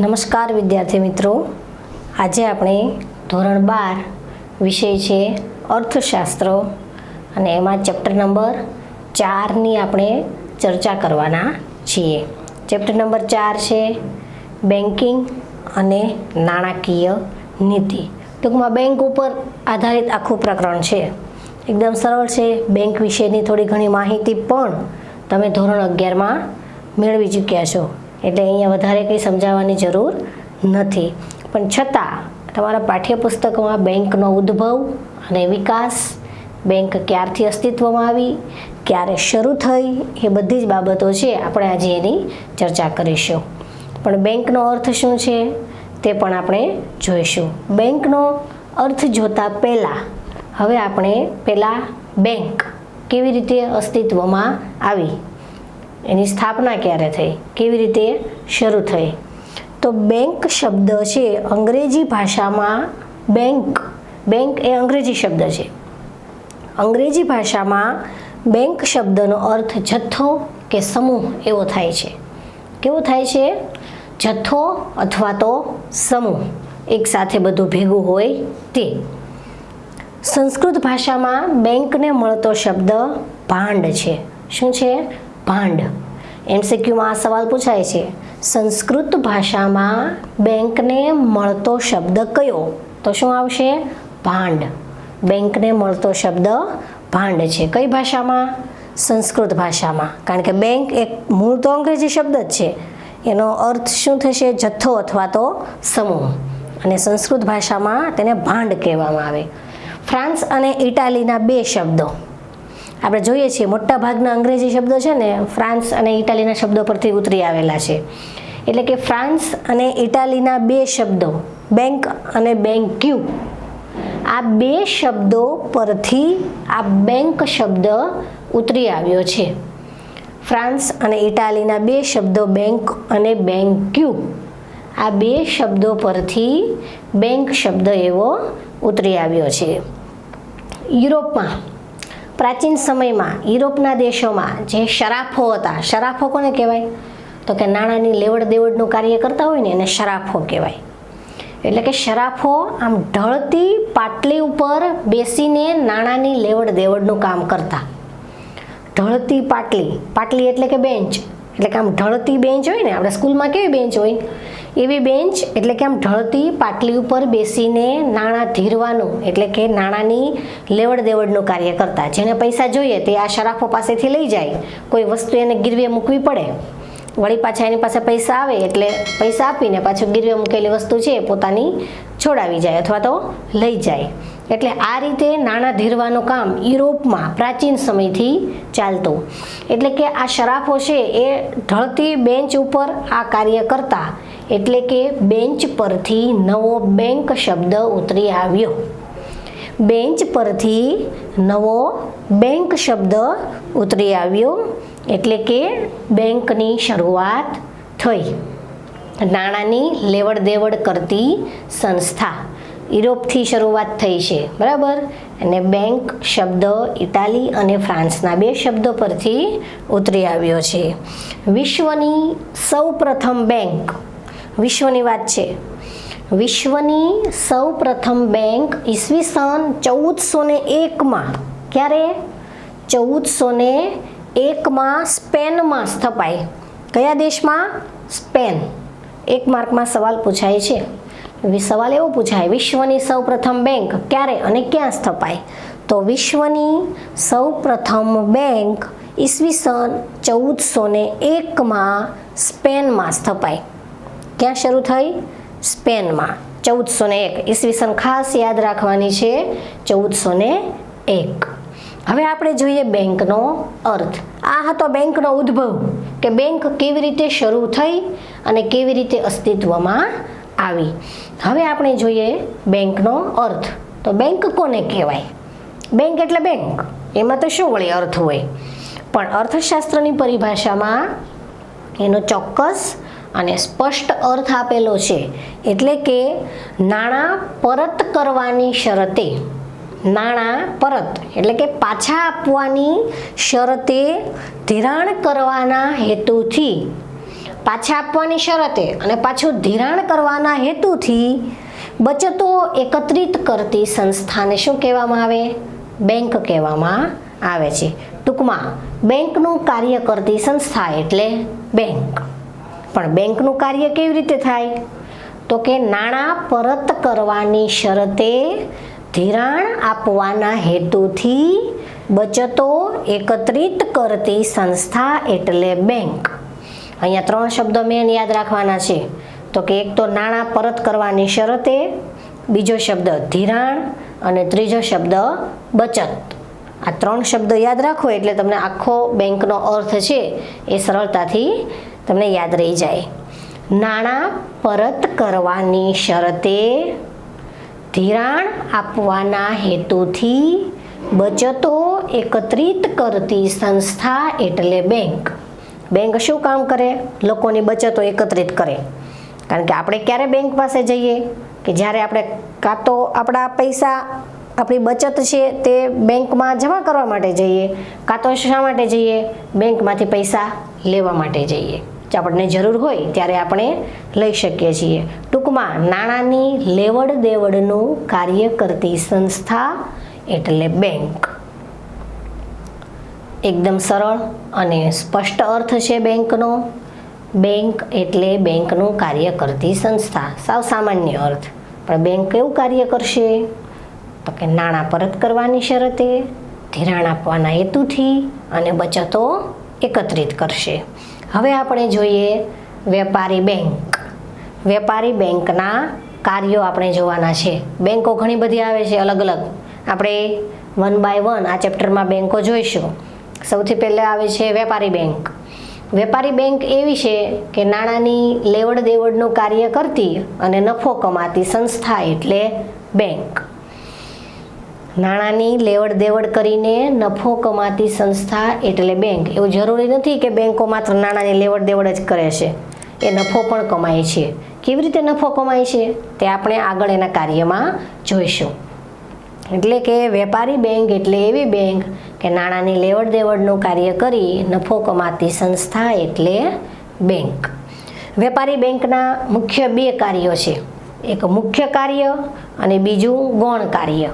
નમસ્કાર વિદ્યાર્થી મિત્રો, આજે આપણે ધોરણ 12 વિષય છે અર્થશાસ્ત્ર અને એમાં ચેપ્ટર નંબર 4ની આપણે ચર્ચા કરવાના છીએ. ચેપ્ટર નંબર 4 છે બેન્કિંગ અને નાણાકીય નીતિ. ટૂંકમાં બેંક ઉપર આધારિત આખું પ્રકરણ છે. એકદમ સરળ છે. બેંક વિશેની થોડી ઘણી માહિતી પણ તમે ધોરણ 11માં મેળવી ચૂક્યા છો, એટલે અહીંયા વધારે કંઈ સમજાવવાની જરૂર નથી. પણ છતાં તમારા પાઠ્યપુસ્તકમાં બેંકનો ઉદ્ભવ અને વિકાસ, બેંક ક્યારથી અસ્તિત્વમાં આવી, ક્યારે શરૂ થઈ, એ બધી જ બાબતો છે આપણે આજે એની ચર્ચા કરીશું. પણ બેંકનો અર્થ શું છે તે પણ આપણે જોઈશું. બેંકનો અર્થ જોતા પહેલાં હવે આપણે પહેલાં બેંક કેવી રીતે અસ્તિત્વમાં આવી, એની સ્થાપના ક્યારે થઈ, કેવી રીતે શરૂ થઈ. તો બેંક શબ્દ છે અંગ્રેજી ભાષામાં બેંક એ અંગ્રેજી શબ્દ છે. અંગ્રેજી ભાષામાં બેંક શબ્દનો અર્થ જથ્થો કે સમૂહ એવો થાય છે. કેવો થાય છે? જથ્થો અથવા તો સમૂહ, એક સાથે બધું ભેગું હોય તે. સંસ્કૃત ભાષામાં બેંકને મળતો શબ્દ ભાંડ છે. શું છે? ભાંડ. MCQમાં આ સવાલ પૂછાય છે, સંસ્કૃત ભાષામાં બેંકને મળતો શબ્દ કયો? તો શું આવશે? ભાંડ. બેંકને મળતો શબ્દ ભાંડ છે. કઈ ભાષામાં? સંસ્કૃત ભાષામાં. કારણ કે બેંક એક મૂળ તો અંગ્રેજી શબ્દ જ છે, એનો અર્થ શું થશે? જથ્થો અથવા તો સમૂહ. અને સંસ્કૃત ભાષામાં તેને ભાંડ કહેવામાં આવે. ફ્રાન્સ અને ઇટાલીના બે શબ્દો આપણે જોઈએ છીએ. મોટા ભાગના અંગ્રેજી શબ્દો છે ને ફ્રાન્સ અને ઇટાલીના શબ્દો પરથી ઉતરી આવેલા છે. એટલે કે ફ્રાન્સ અને ઇટાલીના બે શબ્દો બેંક અને બેન્ક્યુ, આ બે શબ્દો પરથી આ બેંક શબ્દ ઉતરી આવ્યો છે. ફ્રાન્સ અને ઇટાલીના બે શબ્દો બેંક અને બેન્ક્યુ, આ બે શબ્દો પરથી બેંક શબ્દ એવો ઉતરી આવ્યો છે. યુરોપમાં પ્રાચીન સમયમાં યુરોપના દેશોમાં જે શરાફો હતા, શરાફો કોને કહેવાય? તો કે નાણાંની લેવડ દેવડનું કાર્ય કરતા હોય ને એને શરાફો કહેવાય. એટલે કે શરાફો આમ ઢળતી પાટલી ઉપર બેસીને નાણાંની લેવડ દેવડનું કામ કરતા. ઢળતી પાટલી એટલે કે બેન્ચ, એટલે કે આમ ઢળતી બેન્ચ હોય ને, આપણે સ્કૂલમાં કેવી બેન્ચ હોય એવી બેન્ચ, એટલે કે આમ ઢળતી પાટલી ઉપર બેસીને નાણાં ધીરવાનું, એટલે કે નાણાંની લેવડ દેવડનું કાર્ય કરતા. જેને પૈસા જોઈએ તે આ શરાફો પાસેથી લઈ જાય. કોઈ વસ્તુ એને ગીરવે મૂકવી પડે, વળી પાછા એની પાસે પૈસા આવે એટલે પૈસા આપીને પાછું ગીરવે મૂકેલી વસ્તુ છે પોતાની છોડાવી જાય અથવા તો લઈ જાય. એટલે આ રીતે નાણાં ધીરવાનું કામ યુરોપમાં પ્રાચીન સમયથી ચાલતું. એટલે કે આ શરાફો છે એ ઢળતી બેન્ચ ઉપર આ કાર્ય કરતા. એટલે કે બેન્ચ પરથી નવો બેંક શબ્દ ઉતરી આવ્યો. બેન્ચ પરથી નવો બેંક શબ્દ ઉતરી આવ્યો, એટલે કે બેંકની શરૂઆત થઈ. નાણાંની લેવડ દેવડ કરતી સંસ્થા યુરોપથી શરૂઆત થઈ છે, બરાબર. અને બેંક શબ્દ ઇટાલી અને ફ્રાન્સના બે શબ્દો પરથી ઉતરી આવ્યો છે. વિશ્વની સૌપ્રથમ બેંક, વિશ્વની વાત છે, વિશ્વની સૌપ્રથમ બેંક ઈસવીસન 1401માં, ક્યારે? 1401માં સ્પેનમાં સ્થપાઈ. કયા દેશમાં? સ્પેન. એક માર્કમાં સવાલ પૂછાય છે. સવાલ એવો પૂછાય, વિશ્વની સૌપ્રથમ બેંક ક્યારે અને ક્યાં સ્થપાઈ? તો વિશ્વની સૌપ્રથમ બેંક ઈસવીસન 1401માં સ્પેનમાં સ્થપાઈ. ક્યાં શરૂ થઈ? સ્પેનમાં. 1401 ઈસવીસન ખાસ યાદ રાખવાની છે, 1401. હવે આપણે જોઈએ બેંકનો અર્થ. આ હતો બેંકનો ઉદ્ભવ, કે બેંક કેવી રીતે શરૂ થઈ અને કેવી રીતે અસ્તિત્વમાં આવી. હવે આપણે જોઈએ બેંકનો અર્થ. તો બેંક કોને કહેવાય? બેંક એટલે બેંક, એમાં તો શું વળી અર્થ હોય? પણ અર્થશાસ્ત્રની પરિભાષામાં એનો ચોક્કસ અને સ્પષ્ટ અર્થ આપેલો છે. એટલે કે નાણાં પરત કરવાની શરતે, નાણાં પરત એટલે કે પાછા આપવાની શરતે ધિરાણ કરવાના હેતુથી પાછા આપવાની શરતે અને પાછું ધિરાણ કરવાના હેતુથી બચતો એકત્રિત કરતી સંસ્થાને શું કહેવામાં આવે? બેંક કહેવામાં આવે છે. ટૂંકમાં બેંકનું કાર્ય કરતી સંસ્થા એટલે બેંક. પણ બેંકનું કાર્ય કેવી રીતે થાય? તો કે નાણાં પરત કરવાની શરતે ધિરાણ આપવાના હેતુથી બચતો એકત્રિત કરતી સંસ્થા એટલે બેંક. અહીંયા 3 શબ્દો મેન યાદ રાખવાના છે. તો કે એક તો નાણાં પરત કરવાની શરતે, બીજો શબ્દ ધિરાણ અને ત્રીજો શબ્દ બચત. આ 3 શબ્દો યાદ રાખો એટલે તમને આખો બેંકનો અર્થ છે એ સરળતાથી તમને યાદ રહી જાય. નાણાં પરત કરવાની શરતે ધિરાણ આપવાના હેતુથી બચતો એકત્રિત કરતી સંસ્થા એટલે બેંક. બેંક શું કામ કરે? લોકોની બચતો એકત્રિત કરે. કારણ કે આપણે ક્યારે બેંક પાસે જઈએ? કે જ્યારે આપણે કાં તો આપણા પૈસા, આપણી બચત છે તે બેંકમાં જમા કરવા માટે જઈએ, કાં તો શા માટે જઈએ? બેંકમાંથી પૈસા લેવા માટે જઈએ. જો આપણને જરૂર હોય ત્યારે આપણે લઈ શકીએ છીએ. ટૂંકમાં નાણાંની લેવડ દેવડનું કાર્ય કરતી સંસ્થા એટલે બેંક. એકદમ સરળ અને સ્પષ્ટ અર્થ છે બેંકનો. બેંક એટલે બેંકનું કાર્ય કરતી સંસ્થા. સાવ સામાન્ય અર્થ. પણ બેંક કેવું કાર્ય કરશે? તો કે નાણાં પરત કરવાની શરતે, ધિરાણ આપવાના હેતુથી અને બચતો એકત્રિત કરશે. હવે આપણે જોઈએ વેપારી બેંક. વેપારી બેંકના કાર્યો આપણે જોવાના છે. બેંકો ઘણી બધી આવે છે અલગ અલગ. આપણે 1 by 1 આ ચેપ્ટરમાં બેંકો જોઈશું. સૌથી પહેલાં આવે છે વેપારી બેંક. વેપારી બેંક એવી છે કે નાણાંની લેવડ દેવડનું કાર્ય કરતી અને નફો કમાતી સંસ્થા એટલે બેંક. નાણાંની લેવડ દેવડ કરીને નફો કમાતી સંસ્થા એટલે બેંક. એવું જરૂરી નથી કે બેંકો માત્ર નાણાંની લેવડ દેવડ જ કરે છે. એ નફો પણ કમાય છે. કેવી રીતે નફો કમાય છે તે આપણે આગળ એના કાર્યમાં જોઈશું. એટલે કે વેપારી બેંક એટલે એવી બેંક કે નાણાંની લેવડ દેવડનું કાર્ય કરી નફો કમાતી સંસ્થા એટલે બેંક. વેપારી બેંકના મુખ્ય 2 કાર્યો છે. એક મુખ્ય કાર્ય અને બીજું ગૌણ કાર્ય.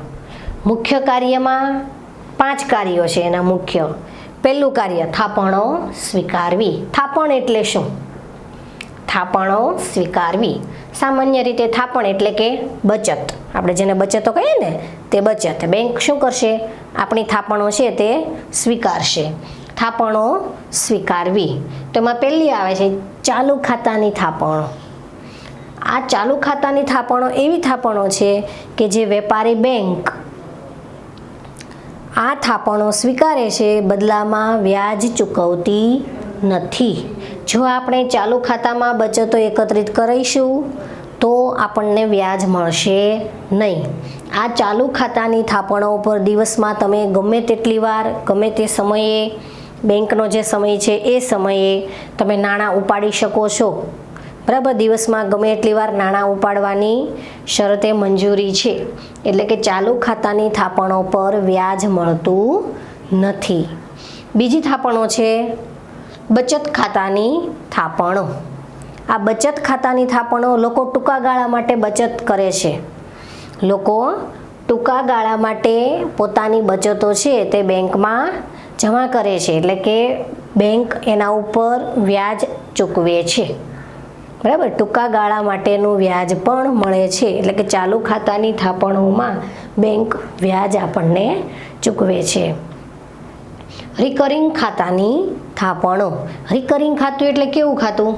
મુખ્ય કાર્યમાં 5 કાર્યો છે એના મુખ્ય. પહેલું કાર્ય થાપણો સ્વીકારવી. થાપણ એટલે શું? થાપણો સ્વીકારવી. સામાન્ય રીતે થાપણ એટલે કે બચત. આપણે જેને બચતો કહીએ ને તે બચત. બેંક શું કરશે? આપણી થાપણો છે તે સ્વીકારશે. થાપણો સ્વીકારવી. તો એમાં પહેલી આવે છે ચાલુ ખાતાની થાપણો. આ ચાલુ ખાતાની થાપણો એવી થાપણો છે કે જે વેપારી બેંક આ થાપણો સ્વીકારે છે, બદલામાં વ્યાજ ચૂકવતી નથી. જો આપણે ચાલુ ખાતામાં બચતો એકત્રિત કરીશું તો આપણને વ્યાજ મળશે નહીં. આ ચાલુ ખાતાની થાપણો પર દિવસમાં તમે ગમે તેટલી વાર, ગમે તે સમયે, બેંકનો જે સમય છે એ સમયે તમે નાણાં ઉપાડી શકો છો. બરાબર? દિવસમાં ગમે એટલી વાર નાણાં ઉપાડવાની શરતે મંજૂરી છે. એટલે કે ચાલુ ખાતાની થાપણો પર વ્યાજ મળતું નથી. બીજી થાપણો છે બચત ખાતાની થાપણો. આ બચત ખાતાની થાપણો લોકો ટૂંકા ગાળા માટે બચત કરે છે. લોકો ટૂંકા ગાળા માટે પોતાની બચતો છે તે બેંકમાં જમા કરે છે. એટલે કે બેંક એના ઉપર વ્યાજ ચૂકવે છે. બરાબર? ટૂંકા ગાળા માટેનું વ્યાજ પણ મળે છે. એટલે કે ચાલુ ખાતાની થાપણોમાં બેંક વ્યાજ આપણને ચૂકવે છે. રિકરિંગ ખાતાની થાપણો. રિકરિંગ ખાતું એટલે કેવું ખાતું?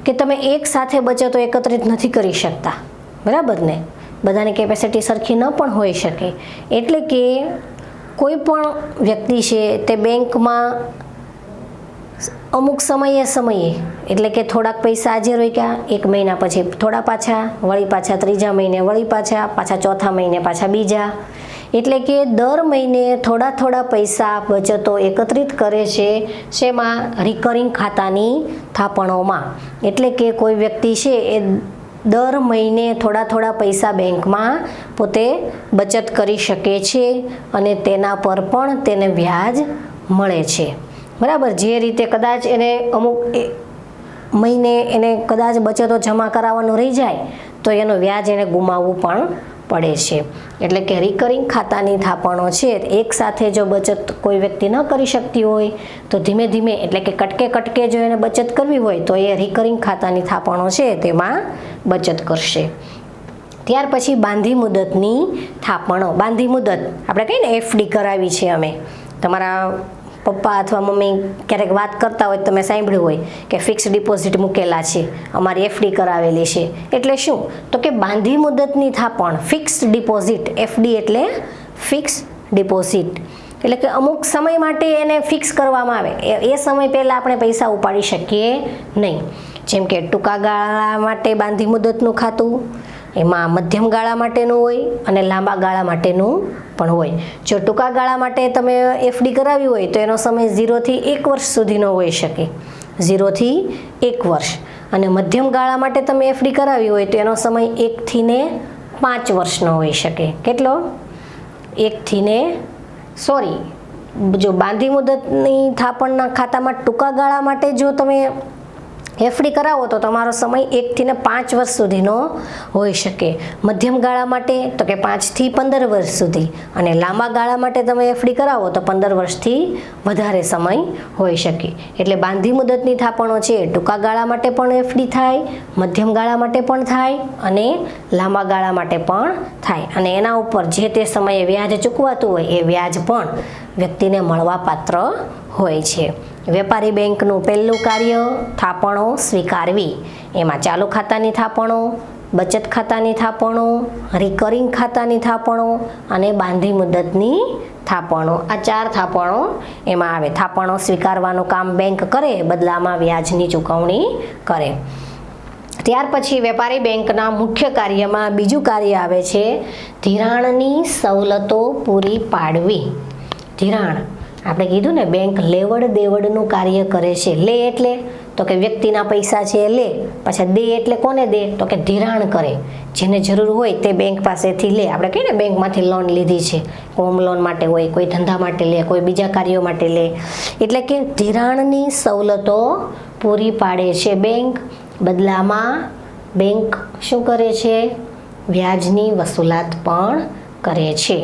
કે તમે એક સાથે બચતો એકત્રિત નથી કરી શકતા. બરાબર ને? બધાની કેપેસિટી સરખી ન પણ હોઈ શકે. એટલે કે કોઈ પણ વ્યક્તિ છે તે બેંકમાં અમુક સમયે એટલે કે થોડાક પૈસા આજે રોક્યા, 1 મહિના પછી થોડા પાછા, વળી પાછા 3જા મહિને, વળી પાછા 4થા મહિને પાછા બીજા. એટલે કે દર મહિને થોડા પૈસા બચતો એકત્રિત કરે છે. શેમાં? રિકરિંગ ખાતાની થાપણોમાં. એટલે કે કોઈ વ્યક્તિ છે એ દર મહિને થોડા પૈસા બેંકમાં પોતે બચત કરી શકે છે અને તેના પર પણ તેને વ્યાજ મળે છે. બરાબર? જે રીતે કદાચ એને અમુક મહિને એને કદાચ બચતો જમા કરાવવાનું રહી જાય તો એનું વ્યાજ એને ગુમાવવું પણ પડે છે. એટલે કે રિકરિંગ ખાતાની થાપણો છે એક સાથે જો બચત કોઈ વ્યક્તિ ન કરી શકતી હોય તો ધીમે ધીમે એટલે કે કટકે કટકે જો એને બચત કરવી હોય તો એ રિકરિંગ ખાતાની થાપણો છે તેમાં બચત કરશે. ત્યાર પછી બાંધી મુદતની થાપણો. બાંધી મુદત આપણે કહીએ ને એફડી કરાવી છે અમે. તમારા પપ્પા અથવા મમ્મી ક્યારેક વાત કરતા હોય તમે સાંભળ્યું હોય કે ફિક્સ ડિપોઝિટ મૂકેલા છે, અમારી એફડી કરાવેલી છે. એટલે શું? તો કે બાંધી મુદતની થાપણ ફિક્સ ડિપોઝિટ. એફડી એટલે ફિક્સ ડિપોઝિટ એટલે કે અમુક સમય માટે એને ફિક્સ કરવામાં આવે. એ સમય પહેલાં આપણે પૈસા ઉપાડી શકીએ નહીં. જેમ કે ટૂંકા ગાળા માટે બાંધી મુદતનું ખાતું, એમાં મધ્યમ ગાળા માટેનું હોય અને લાંબા ગાળા માટેનું પણ હોય. જો ટૂંકા ગાળા માટે તમે એફડી કરાવી હોય તો એનો સમય 0 થી 1 વર્ષ સુધીનો હોઈ શકે. 0 થી 1 વર્ષ. અને મધ્યમ ગાળા માટે તમે એફડી કરાવી હોય તો એનો સમય 1 થી 5 વર્ષનો હોઈ શકે. કેટલો? 1 થી જો બાંધી મુદતની થાપણના ખાતામાં ટૂંકા ગાળા માટે જો તમે એફડી કરાવો તો તમારો સમય 1 થી 5 વર્ષ સુધીનો હોઈ શકે. મધ્યમ ગાળા માટે તો કે 5 થી 15 વર્ષ સુધી, અને લાંબા ગાળા માટે તમે એફડી કરાવો તો 15 વર્ષથી વધારે સમય હોઈ શકે. એટલે બાંધી મુદતની થાપણો છે ટૂંકા ગાળા માટે પણ એફડી થાય, મધ્યમ ગાળા માટે પણ થાય અને લાંબા ગાળા માટે પણ થાય. અને એના ઉપર જે તે સમયે વ્યાજ ચૂકવાતું હોય એ વ્યાજ પણ વ્યક્તિને મળવાપાત્ર હોય છે. વેપારી બેંકનું પહેલું કાર્ય થાપણો સ્વીકારવી. એમાં ચાલુ ખાતાની થાપણો, બચત ખાતાની થાપણો, રિકરિંગ ખાતાની થાપણો અને બાંધી મુદતની થાપણો. આ 4 થાપણો એમાં આવે. થાપણો સ્વીકારવાનું કામ બેંક કરે, બદલામાં વ્યાજની ચૂકવણી કરે. ત્યાર પછી વેપારી બેંકના મુખ્ય કાર્યમાં બીજું કાર્ય આવે છે ધિરાણની સવલતો પૂરી પાડવી. ધિરાણ આપણે કીધું ને, બેંક લેવડ દેવડનું કાર્ય કરે છે. લે એટલે તો કે વ્યક્તિના પૈસા છે એ લે, પાછા દે એટલે કોને દે? તો કે ધિરાણ કરે. જેને જરૂર હોય તે બેંક પાસેથી લે. આપણે કહીએ ને બેંકમાંથી લોન લીધી છે, હોમ લોન માટે હોય, કોઈ ધંધા માટે લે, કોઈ બીજા કાર્યો માટે લે. એટલે કે ધિરાણની સવલતો પૂરી પાડે છે બેંક. બદલામાં બેંક શું કરે છે? વ્યાજની વસૂલાત પણ કરે છે.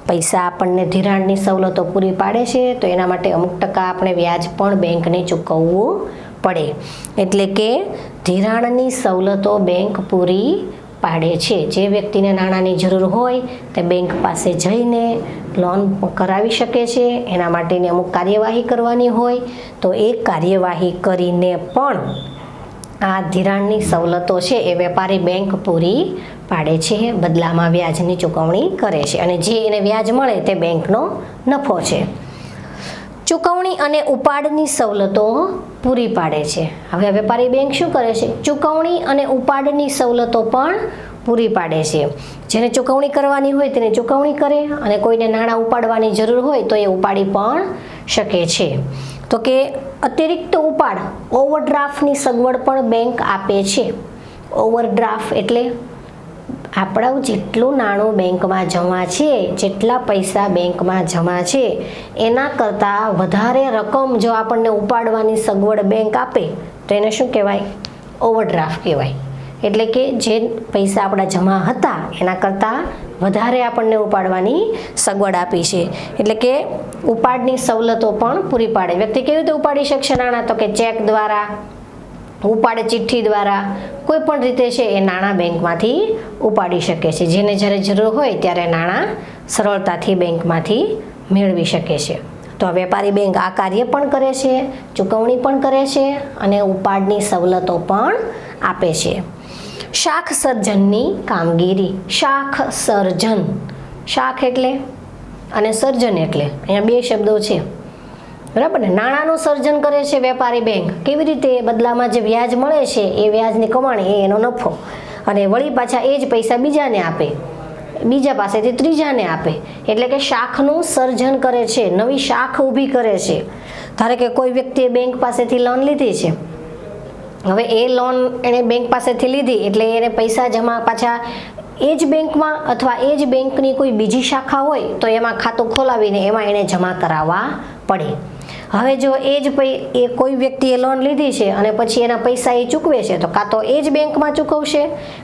પૈસા આપણને ધિરાણની સવલતો પૂરી પાડે છે તો એના માટે અમુક ટકા આપણે વ્યાજ પણ બેંકને ચૂકવવું પડે. એટલે કે ધિરાણની સવલતો બેંક પૂરી પાડે છે. જે વ્યક્તિને નાણાંની જરૂર હોય તે બેંક પાસે જઈને લોન કરાવી શકે છે. એના માટેની અમુક કાર્યવાહી કરવાની હોય તો એ કાર્યવાહી કરીને પણ આ ધિરાણની સવલતો છે એ વેપારી બેંક પૂરી પાડે છે. બદલામાં વ્યાજની ચૂકવણી કરે છે અને જે એને વ્યાજ મળે તે બેંકનો નફો છે. ચૂકવણી અને ઉપાડની સવલતો પૂરી પાડે છે. હવે વેપારી બેંક શું કરે છે? ચૂકવણી અને ઉપાડની સવલતો પણ પૂરી પાડે છે. જેને ચૂકવણી કરવાની હોય તેને ચૂકવણી કરે અને કોઈને નાણાં ઉપાડવાની જરૂર હોય તો એ ઉપાડી પણ શકે છે. તો કે અતિરિક્ત ઉપાડ ઓવરડ્રાફ્ટની સગવડ પણ બેંક આપે છે. ઓવરડ્રાફ્ટ એટલે આપણું જેટલું નાણું બેંકમાં જમા છે, જેટલા પૈસા બેંકમાં જમા છે એના કરતાં વધારે રકમ જો આપણને ઉપાડવાની સગવડ બેંક આપે તો એને શું કહેવાય? ઓવરડ્રાફ્ટ કહેવાય. એટલે કે જે પૈસા આપણા જમા હતા એના કરતાં વધારે આપણને ઉપાડવાની સગવડ આપી છે. એટલે કે ઉપાડની સવલતો પણ પૂરી પાડે. વ્યક્તિ કેવી રીતે ઉપાડી શકશે નાણાં? તો કે ચેક દ્વારા, ઉપાડ ચિઠ્ઠી દ્વારા, કોઈ પણ રીતે છે એ નાણાં બેંકમાંથી ઉપાડી શકે છે. જેને જ્યારે જરૂર હોય ત્યારે નાણાં સરળતાથી બેંકમાંથી મેળવી શકે છે. તો વેપારી બેંક આ કાર્ય પણ કરે છે, ચૂકવણી પણ કરે છે અને ઉપાડની સવલતો પણ આપે છે. શાખ સર્જનની કામગીરી. શાખ સર્જન, શાખ એટલે અને સર્જન એટલે અહીંયા 2 શબ્દો છે, બરાબર ને? નાણાંનું સર્જન કરે છે વેપારી બેંક. કેવી રીતે? બદલામાં જે વ્યાજ મળે છે એ વ્યાજની કમાણી, એ એનો નફો, અને વળી પાછા એ જ પૈસા બીજાને આપે, બીજા પાસેથી ત્રીજાને આપે. એટલે કે શાખનું સર્જન કરે છે, નવી શાખ ઊભી કરે છે. ધારો કે કોઈ વ્યક્તિએ બેંક પાસેથી લોન લીધી છે, હવે એ લોન એણે બેંક પાસેથી લીધી એટલે એને પૈસા જમા પાછા એ જ બેંકમાં અથવા એ જ બેંકની કોઈ બીજી શાખા હોય તો એમાં ખાતું ખોલાવીને એમાં એને જમા કરાવવા પડે. હવે જો એ કોઈ વ્યક્તિએ લોન લીધી છે અને પછી એના પૈસા એ ચૂકવે છે, તો કાં તો એ જ બેંકમાં ચૂકવશે,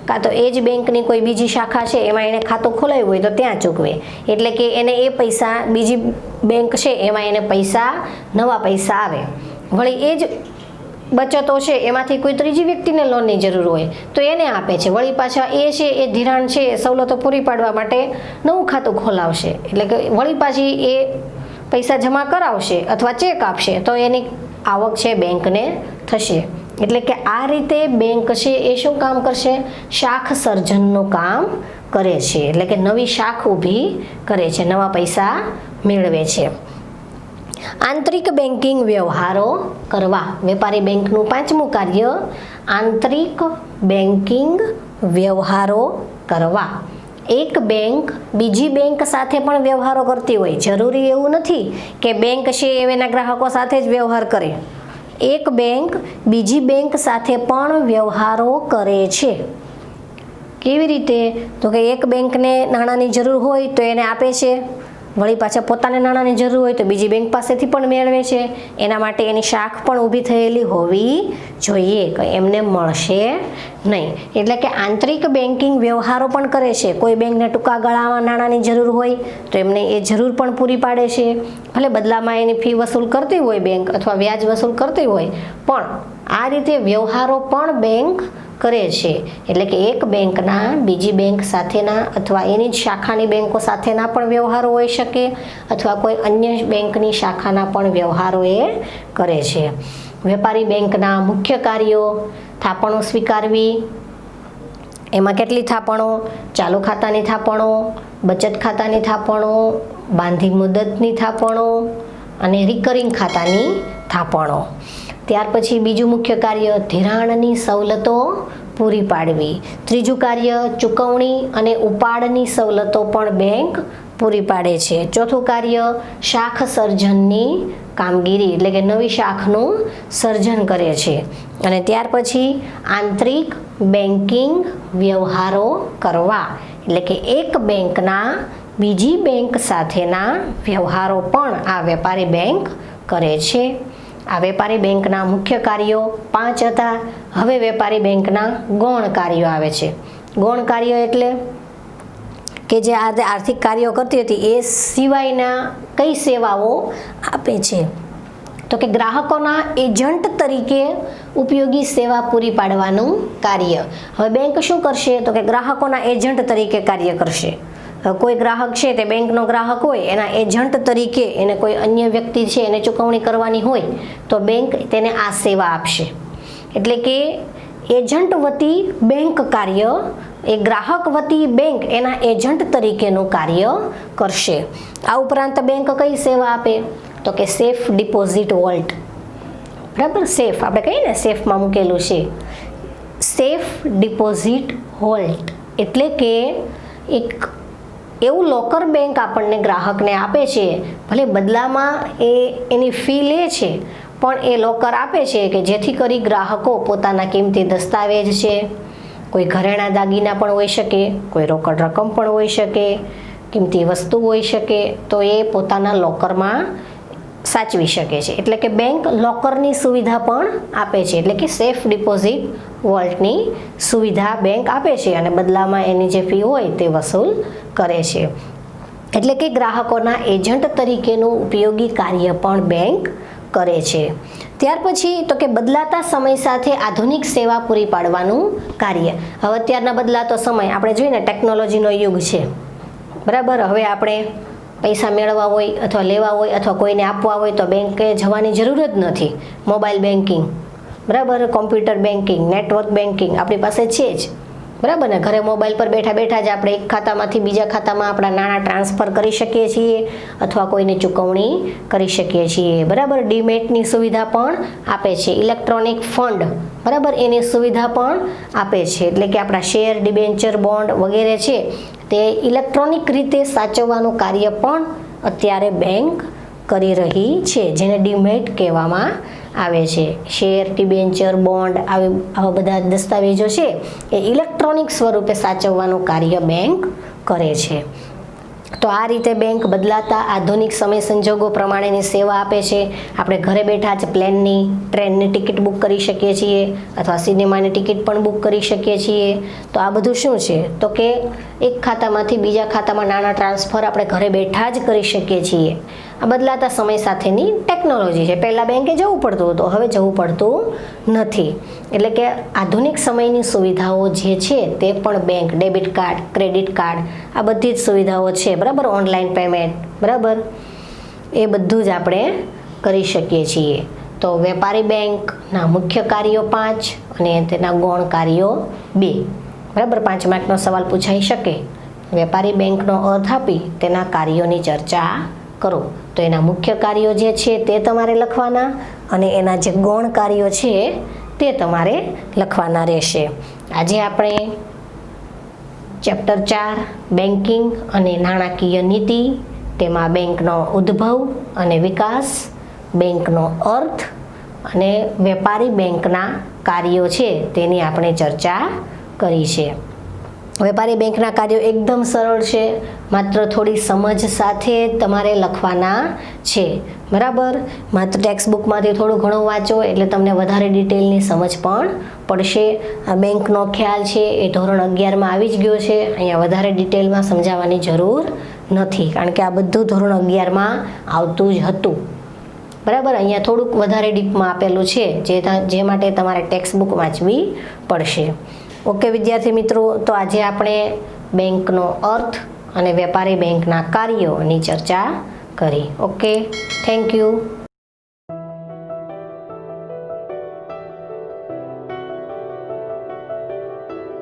કાં તો એ જ બેંકની કોઈ બીજી શાખા છે એમાં એને ખાતું ખોલાવ્યું હોય તો ત્યાં ચૂકવે. એટલે કે એને એ પૈસા બીજી બેંક છે એમાં એને નવા પૈસા આવે. વળી એ જ બચતો છે એમાંથી કોઈ ત્રીજી વ્યક્તિને લોનની જરૂર હોય તો એને આપે છે. વળી પાછા એ છે એ ધિરાણ છે સવલતો પૂરી પાડવા માટે નવું ખાતું ખોલાવશે. એટલે કે વળી પાછી એ પૈસા જમા કરાવશે અથવા ચેક આપશે તો એની આવક છે બેંકને થશે. એટલે કે આ રીતે બેંક છે એ શું કામ કરશે? શાખ સર્જનનું કામ કરે છે. એટલે કે નવી શાખ ઊભી કરે છે, નવા પૈસા મેળવે છે. આંતરિક બેન્કિંગ વ્યવહારો કરવા. વેપારી બેંકનું પાંચમું કાર્ય આંતરિક બેન્કિંગ વ્યવહારો કરવા. એક બેંક બીજી બેંક સાથે પણ વ્યવહારો કરતી હોય. જરૂરી એવું નથી કે બેંક છે એના ગ્રાહકો સાથે જ વ્યવહાર કરે. એક બેંક બીજી બેંક સાથે પણ વ્યવહારો કરે છે. કેવી રીતે? તો કે એક બેંકને નાણાંની જરૂર હોય તો એને આપે છે, વળી પાછા પોતાને નાણાંની જરૂર હોય તો બીજી બેંક પાસેથી પણ મેળવે છે. એના માટે એની શાખ પણ ઊભી થયેલી હોવી જોઈએ, કે એમને મળશે નહીં. એટલે કે આંતરિક બેન્કિંગ વ્યવહારો પણ કરે છે. કોઈ બેંકને ટૂંકા ગાળામાં નાણાંની જરૂર હોય તો એમને એ જરૂર પણ પૂરી પાડે છે. ભલે બદલામાં એની ફી વસૂલ કરતી હોય બેંક અથવા વ્યાજ વસૂલ કરતી હોય, પણ આ રીતે વ્યવહારો પણ બેંક કરે છે. એટલે કે એક બેંકના બીજી બેંક સાથેના અથવા એની જ શાખાની બેંકો સાથેના પણ વ્યવહારો હોઈ શકે અથવા કોઈ અન્ય બેંકની શાખાના પણ વ્યવહારો એ કરે છે. વેપારી બેંકના મુખ્ય કાર્યો: થાપણો સ્વીકારવી. એમાં કેટલી થાપણો? ચાલુ ખાતાની થાપણો, બચત ખાતાની થાપણો, બાંધી મુદતની થાપણો અને રિકરિંગ ખાતાની થાપણો. ત્યાર પછી બીજું મુખ્ય કાર્ય ધિરાણની સવલતો પૂરી પાડવી. ત્રીજું કાર્ય ચૂકવણી અને ઉપાડની સવલતો પણ બેંક પૂરી પાડે છે. ચોથું કાર્ય શાખ સર્જનની કામગીરી, એટલે કે નવી શાખનું સર્જન કરે છે. અને ત્યાર પછી આંતરિક બેન્કિંગ વ્યવહારો કરવા, એટલે કે એક બેંકના બીજી બેંક સાથેના વ્યવહારો પણ આ વેપારી બેંક કરે છે. આ વેપારી બેંકના મુખ્ય કાર્યો 5 હતા. હવે વેપારી બેંકના ગૌણ કાર્યો આવે છે. ગૌણ કાર્યો એટલે કે જે આર્થિક કાર્યો કરતી હતી એ સિવાયના કઈ સેવાઓ આપે છે? તો કે ગ્રાહકોના એજન્ટ તરીકે ઉપયોગી સેવા પૂરી પાડવાનું કાર્ય. હવે બેંક શું કરશે? તો કે ગ્રાહકોના એજન્ટ તરીકે કાર્ય કરશે. કોઈ ગ્રાહક છે તે બેંકનો ગ્રાહક હોય, એના એજન્ટ તરીકે એને કોઈ અન્ય વ્યક્તિ છે એને ચૂકવણી કરવાની હોય તો બેંક તેને આ સેવા આપશે. એટલે કે એજન્ટ વતી બેંક કાર્ય, એ ગ્રાહક વતી બેંક એના એજન્ટ તરીકેનું કાર્ય કરશે. આ ઉપરાંત બેંક કઈ સેવા આપે? તો કે સેફ ડિપોઝિટ વોલ્ટ. બરાબર, સેફ આપણે કહીએ ને સેફમાં મૂકેલું છે. સેફ ડિપોઝિટ વોલ્ટ એટલે કે એક એવું લોકર બેંક આપણને ગ્રાહકને આપે છે. ભલે બદલામાં એની ફી લે છે, પણ એ લોકર આપે છે કે જેથી કરી ગ્રાહકો પોતાના કિંમતી દસ્તાવેજ છે, કોઈ ઘરેણાં દાગીના પણ હોઈ શકે, કોઈ રોકડ રકમ પણ હોઈ શકે, કિંમતી વસ્તુ હોઈ શકે, તો એ પોતાના લોકરમાં સાચવી શકે છે. એટલે કે બેંક લોકરની સુવિધા પણ આપે છે. એટલે કે સેફ ડિપોઝિટ વોલ્ટની સુવિધા બેંક આપે છે અને બદલામાં એની જે ફી હોય તે વસૂલ કરે છે. એટલે કે ગ્રાહકોના એજન્ટ તરીકેનું ઉપયોગી કાર્ય પણ બેંક કરે છે. ત્યાર પછી તો કે બદલાતા સમય સાથે આધુનિક સેવા પૂરી પાડવાનું કાર્ય. હવે અત્યારના બદલાતો સમય આપણે જોઈએ ને, ટેકનોલોજીનો યુગ છે. બરાબર, હવે આપણે પૈસા મેળવવા હોય અથવા લેવા હોય અથવા કોઈને આપવા હોય તો બેંકે જવાની જરૂર જ નથી. મોબાઈલ બેન્કિંગ, બરાબર, કોમ્પ્યુટર બેન્કિંગ, નેટવર્ક બેન્કિંગ આપણી પાસે છે જ. બરાબર ને, ઘરે મોબાઈલ પર બેઠા બેઠા જ આપણે એક ખાતામાંથી બીજા ખાતામાં આપણા નાણાં ટ્રાન્સફર કરી શકીએ છીએ અથવા કોઈને ચૂકવણી કરી શકીએ છીએ. બરાબર, ડીમેટની સુવિધા પણ આપે છે. ઇલેક્ટ્રોનિક ફંડ, બરાબર, એની સુવિધા પણ આપે છે. એટલે કે આપણા શેર, ડિબેન્ચર, બોન્ડ વગેરે છે તે ઇલેક્ટ્રોનિક રીતે સાચવવાનું કાર્ય પણ અત્યારે બેંક કરી રહી છે, જેને ડીમેટ કહેવામાં આવે છે. શેર, ડિબેન્ચર, બોન્ડ આવા બધા દસ્તાવેજો છે એ ઇલેક્ટ્રોનિક સ્વરૂપે સાચવવાનું કાર્ય બેંક કરે છે. તો આ રીતે બેંક બદલાતા આધુનિક સમય સંજોગો પ્રમાણેની સેવા આપે છે. આપણે ઘરે બેઠા જ પ્લેનની, ટ્રેનની ટિકિટ બુક કરી શકીએ છીએ અથવા સિનેમાની ટિકિટ પણ બુક કરી શકીએ છીએ. તો આ બધું શું છે તો કે એક ખાતામાંથી બીજા ખાતામાં નાણાં ટ્રાન્સફર આપણે ઘરે બેઠા જ કરી શકીએ છીએ. આ બદલાતા સમય સાથેની ટેકનોલોજી છે. પહેલાં બેંકે જવું પડતું હતું, હવે જવું પડતું નથી. એટલે કે આધુનિક સમયની સુવિધાઓ જે છે તે પણ bank, debit card, credit card, આ બધી જ સુવિધાઓ છે, બરાબર. ઓનલાઈન પેમેન્ટ, બરાબર, એ બધું જ આપણે કરી શકીએ છીએ. તો વેપારી બેંકના મુખ્ય કાર્યો 5 અને તેના ગૌણ કાર્યો 2, બરાબર. 5 માર્કનો સવાલ પૂછાઈ શકે. વેપારી બેંકનો અર્થ આપી તેના કાર્યોની ચર્ચા કરો. તો એના મુખ્ય કાર્યો જે છે તે તમારે લખવાના અને એના જે ગૌણ કાર્યો છે તે તમારે લખવાના રહેશે. આજે આપણે ચેપ્ટર 4 બેન્કિંગ અને નાણાકીય નીતિ, તેમાં બેંકનો ઉદ્ભવ અને વિકાસ, બેંકનો અર્થ અને વેપારી બેંકના કાર્યો છે તેની આપણે ચર્ચા કરી છે. વેપારી બેંકના કાર્યો એકદમ સરળ છે, માત્ર થોડી સમજ સાથે તમારે લખવાના છે, બરાબર. માત્ર ટેક્સ્ટ બુકમાંથી થોડું ઘણું વાંચો એટલે તમને વધારે ડિટેલની સમજ પણ પડશે. આ બેંકનો ખ્યાલ છે એ ધોરણ 11માં આવી જ ગયો છે. અહીંયા વધારે ડિટેલમાં સમજાવવાની જરૂર નથી, કારણ કે આ બધું ધોરણ 11માં આવતું જ હતું, બરાબર. અહીંયા થોડુંક વધારે ડીપમાં આપેલું છે, જે માટે તમારે ટેક્સ્ટ બુક વાંચવી પડશે. ઓકે વિદ્યાર્થી મિત્રો, તો આજે આપણે બેંકનો અર્થ અને વેપારી બેંકના કાર્યોની ચર્ચા કરી. Okay, thank you.